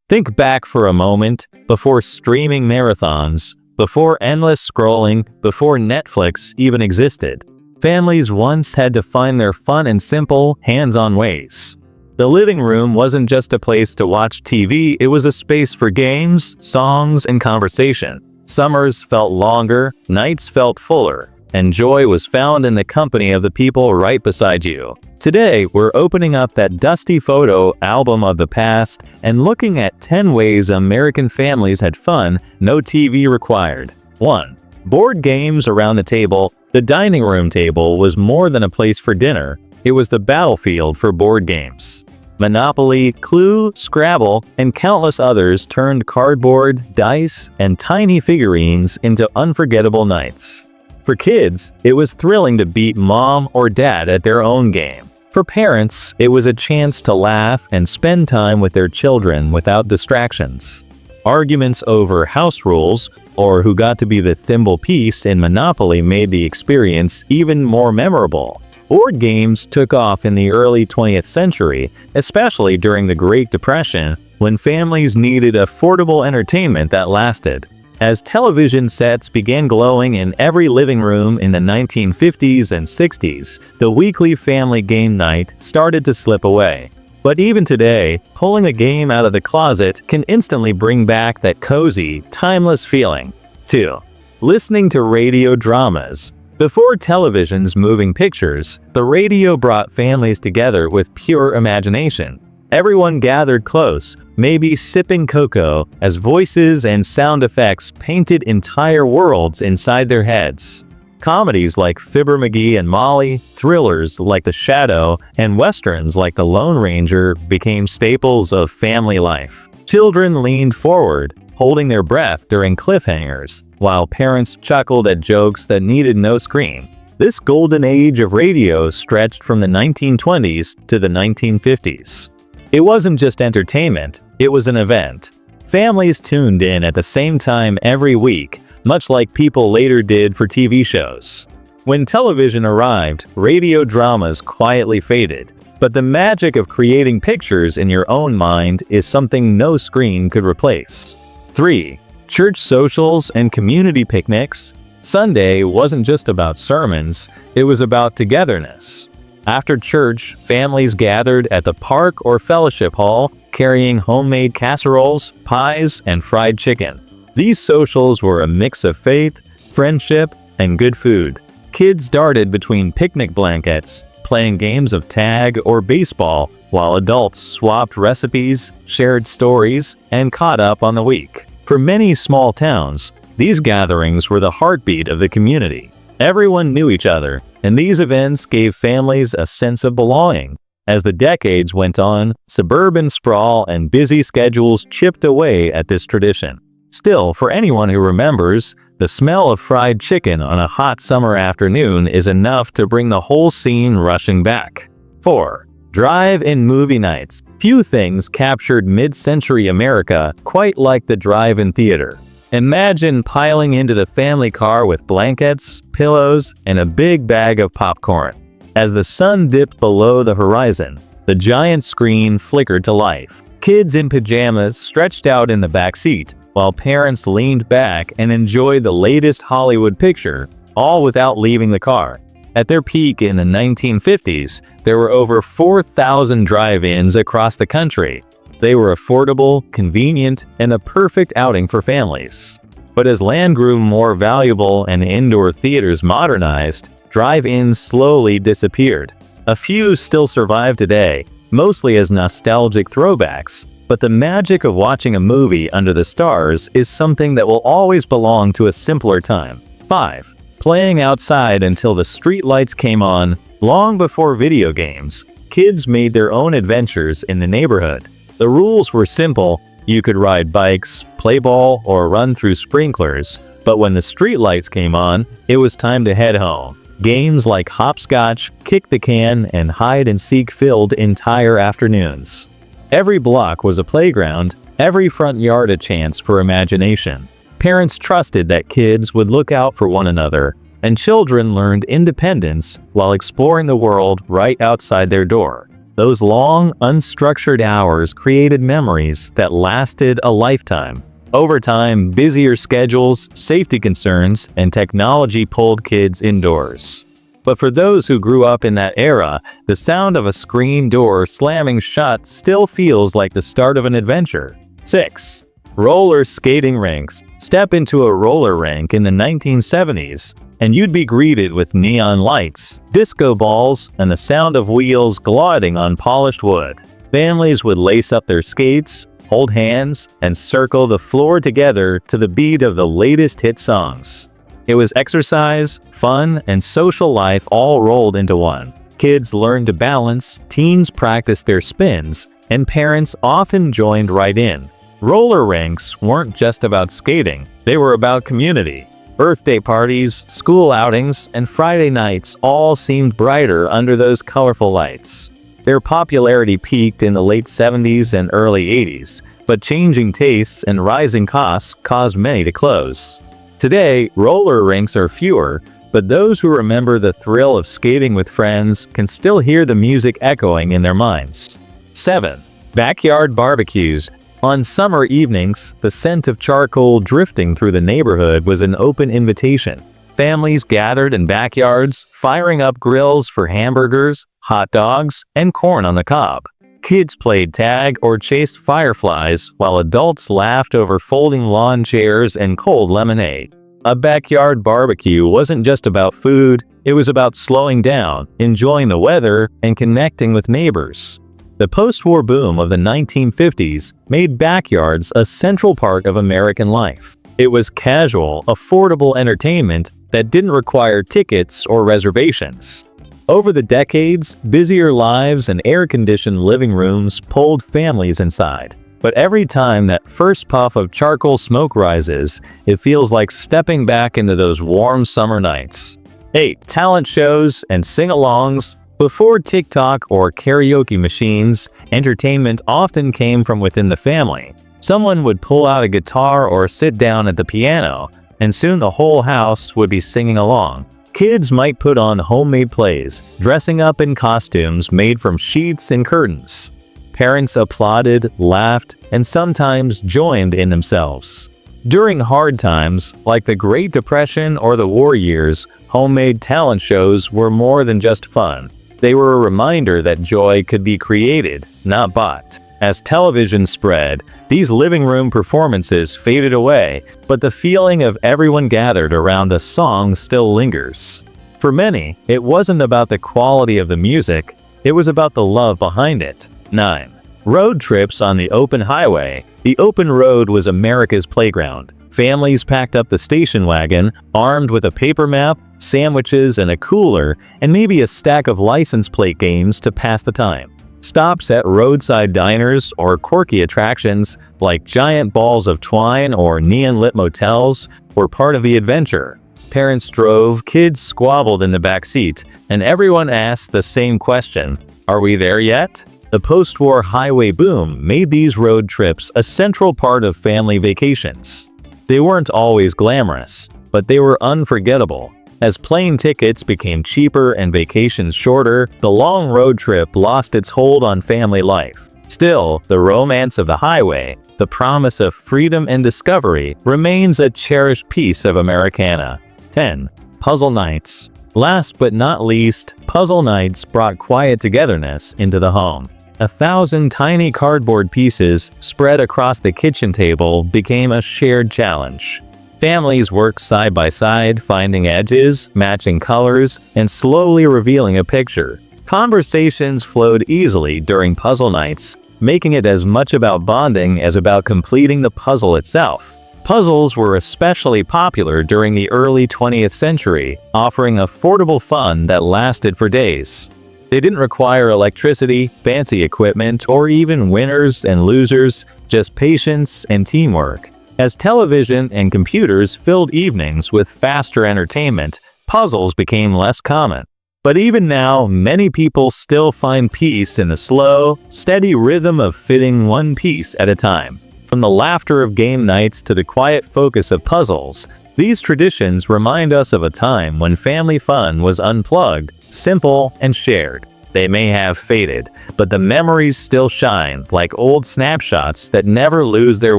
Think back for a moment, before streaming marathons, before endless scrolling, before Netflix even existed. Families once had to find their fun in simple, hands-on ways. The living room wasn't just a place to watch TV, it was a space for games, songs, and conversation. Summers felt longer, nights felt fuller, and joy was found in the company of the people right beside you. Today, we're opening up that dusty photo album of the past and looking at 10 ways American families had fun, no TV required. 1. Board games around the table. The dining room table was more than a place for dinner, it was the battlefield for board games. Monopoly, Clue, Scrabble, and countless others turned cardboard, dice, and tiny figurines into unforgettable nights. For kids, it was thrilling to beat mom or dad at their own game. For parents, it was a chance to laugh and spend time with their children without distractions. Arguments over house rules or who got to be the thimble piece in Monopoly made the experience even more memorable. Board games took off in the early 20th century, especially during the Great Depression, when families needed affordable entertainment that lasted. As television sets began glowing in every living room in the 1950s and 60s, the weekly family game night started to slip away. But even today, pulling a game out of the closet can instantly bring back that cozy, timeless feeling. 2. Listening to radio dramas. Before television's moving pictures, the radio brought families together with pure imagination. Everyone gathered close, maybe sipping cocoa, as voices and sound effects painted entire worlds inside their heads. Comedies like Fibber McGee and Molly, thrillers like The Shadow, and westerns like The Lone Ranger became staples of family life. Children leaned forward, holding their breath during cliffhangers, while parents chuckled at jokes that needed no screen. This golden age of radio stretched from the 1920s to the 1950s. It wasn't just entertainment, it was an event. Families tuned in at the same time every week, much like people later did for TV shows. When television arrived, radio dramas quietly faded, but the magic of creating pictures in your own mind is something no screen could replace. 3. Church socials and community picnics. Sunday wasn't just about sermons, it was about togetherness. After church, families gathered at the park or fellowship hall, carrying homemade casseroles, pies, and fried chicken. These socials were a mix of faith, friendship, and good food. Kids darted between picnic blankets, playing games of tag or baseball, while adults swapped recipes, shared stories, and caught up on the week. For many small towns, these gatherings were the heartbeat of the community. Everyone knew each other, and these events gave families a sense of belonging. As the decades went on, suburban sprawl and busy schedules chipped away at this tradition. Still, for anyone who remembers, the smell of fried chicken on a hot summer afternoon is enough to bring the whole scene rushing back. 4. Drive-in movie nights. Few things captured mid-century America quite like the drive-in theater. Imagine piling into the family car with blankets, pillows, and a big bag of popcorn. As the sun dipped below the horizon, the giant screen flickered to life. Kids in pajamas stretched out in the back seat, while parents leaned back and enjoyed the latest Hollywood picture, all without leaving the car. At their peak in the 1950s, there were over 4,000 drive-ins across the country. They were affordable, convenient, and a perfect outing for families. But as land grew more valuable and indoor theaters modernized, drive-ins slowly disappeared. A few still survive today, mostly as nostalgic throwbacks, but the magic of watching a movie under the stars is something that will always belong to a simpler time. 5. Playing outside until the street lights came on. Long before video games, kids made their own adventures in the neighborhood. The rules were simple: you could ride bikes, play ball, or run through sprinklers. But when the street lights came on, it was time to head home. Games like hopscotch, kick the can, and hide and seek filled entire afternoons. Every block was a playground, every front yard a chance for imagination. Parents trusted that kids would look out for one another, and children learned independence while exploring the world right outside their door. Those long, unstructured hours created memories that lasted a lifetime. Over time, busier schedules, safety concerns, and technology pulled kids indoors. But for those who grew up in that era, the sound of a screen door slamming shut still feels like the start of an adventure. 6. Roller skating rinks. Step into a roller rink in the 1970s, and you'd be greeted with neon lights, disco balls, and the sound of wheels gliding on polished wood. Families would lace up their skates, hold hands, and circle the floor together to the beat of the latest hit songs. It was exercise, fun, and social life all rolled into one. Kids learned to balance, teens practiced their spins, and parents often joined right in. Roller rinks weren't just about skating, they were about community. Birthday parties, school outings, and Friday nights all seemed brighter under those colorful lights. Their popularity peaked in the late 70s and early 80s, but changing tastes and rising costs caused many to close. Today, roller rinks are fewer, but those who remember the thrill of skating with friends can still hear the music echoing in their minds. 7. Backyard barbecues. On summer evenings, the scent of charcoal drifting through the neighborhood was an open invitation. Families gathered in backyards, firing up grills for hamburgers, hot dogs, and corn on the cob. Kids played tag or chased fireflies, while adults laughed over folding lawn chairs and cold lemonade. A backyard barbecue wasn't just about food, it was about slowing down, enjoying the weather, and connecting with neighbors. The post-war boom of the 1950s made backyards a central part of American life. It was casual, affordable entertainment that didn't require tickets or reservations. Over the decades, busier lives and air-conditioned living rooms pulled families inside. But every time that first puff of charcoal smoke rises, it feels like stepping back into those warm summer nights. 8. Talent shows and sing-alongs. Before TikTok or karaoke machines, entertainment often came from within the family. Someone would pull out a guitar or sit down at the piano, and soon the whole house would be singing along. Kids might put on homemade plays, dressing up in costumes made from sheets and curtains. Parents applauded, laughed, and sometimes joined in themselves. During hard times, like the Great Depression or the war years, homemade talent shows were more than just fun. They were a reminder that joy could be created, not bought. As television spread, these living room performances faded away, but the feeling of everyone gathered around a song still lingers. For many, it wasn't about the quality of the music, it was about the love behind it. 9. Road trips on the open highway. The open road was America's playground. Families packed up the station wagon, armed with a paper map, sandwiches, and a cooler, and maybe a stack of license plate games to pass the time. Stops at roadside diners or quirky attractions like giant balls of twine or neon-lit motels were part of the adventure. Parents drove, kids squabbled in the back seat, and everyone asked the same question, "Are we there yet?" The post-war highway boom made these road trips a central part of family vacations. They weren't always glamorous, but they were unforgettable. As plane tickets became cheaper and vacations shorter, the long road trip lost its hold on family life. Still, the romance of the highway, the promise of freedom and discovery, remains a cherished piece of Americana. 10. Puzzle nights. Last but not least, puzzle nights brought quiet togetherness into the home. 1,000 tiny cardboard pieces spread across the kitchen table became a shared challenge. Families worked side by side, finding edges, matching colors, and slowly revealing a picture. Conversations flowed easily during puzzle nights, making it as much about bonding as about completing the puzzle itself. Puzzles were especially popular during the early 20th century, offering affordable fun that lasted for days. They didn't require electricity, fancy equipment, or even winners and losers, just patience and teamwork. As television and computers filled evenings with faster entertainment, puzzles became less common. But even now, many people still find peace in the slow, steady rhythm of fitting one piece at a time. From the laughter of game nights to the quiet focus of puzzles, these traditions remind us of a time when family fun was unplugged, simple, and shared. They may have faded, but the memories still shine like old snapshots that never lose their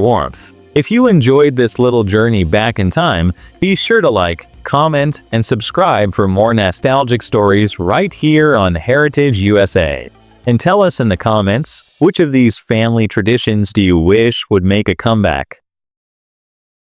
warmth. If you enjoyed this little journey back in time, be sure to like, comment, and subscribe for more nostalgic stories right here on Heritage USA. And tell us in the comments, which of these family traditions do you wish would make a comeback?